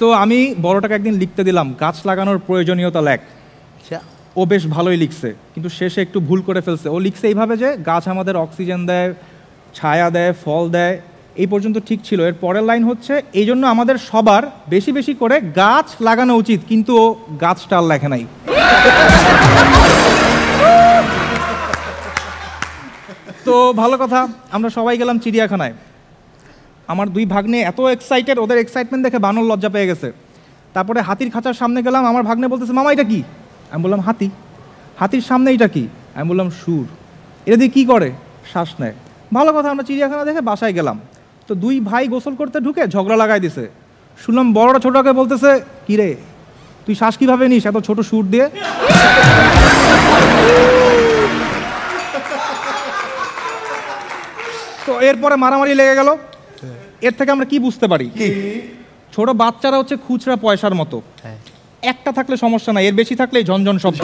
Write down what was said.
তো আমি বড়টাকে একদিন লিখতে দিলাম গাছ লাগানোর প্রয়োজনীয়তা লেখ। ও বেশ ভালোই লিখছে, কিন্তু শেষে একটু ভুল করে ফেলছে। ও লিখছে এইভাবে যে গাছ আমাদের অক্সিজেন দেয়, ছায়া দেয়, ফল দেয়। এই পর্যন্ত ঠিক ছিল। এর পরের লাইন হচ্ছে এই জন্য আমাদের সবার বেশি বেশি করে গাছ লাগানো উচিত, কিন্তু ও গাছটা আর লেখে নাই। তো ভালো কথা, আমরা সবাই গেলাম চিড়িয়াখানায়। আমার দুই ভাগ্নে এত এক্সাইটেড, ওদের এক্সাইটমেন্ট দেখে বানর লজ্জা পেয়ে গেছে। তারপরে হাতির খাঁচার সামনে গেলাম, আমার ভাগ্নে বলতেছে মামা এটা কি? আমি বললাম হাতি। হাতির সামনে এটা কি? আমি বললাম সুর। এটা দিয়ে কী করে? শ্বাস নেয়। ভালো কথা, আমরা চিড়িয়াখানা দেখে বাসায় গেলাম। তো দুই ভাই গোসল করতে ঢুকে ঝগড়া লাগাই দিছে। শুনলাম বড়টা ছোটকে বলতেছে কি রে তুই শ্বাস কীভাবে নিস এত ছোট সুর দিয়ে? তো এরপরে মারামারি লেগে গেল। এর থেকে আমরা কি বুঝতে পারি? ছোট বাচ্চারা হচ্ছে খুচরা পয়সার মতো। একটা থাকলে সমস্যা নাই, এর বেশি থাকলে ঝনঝন শব্দ।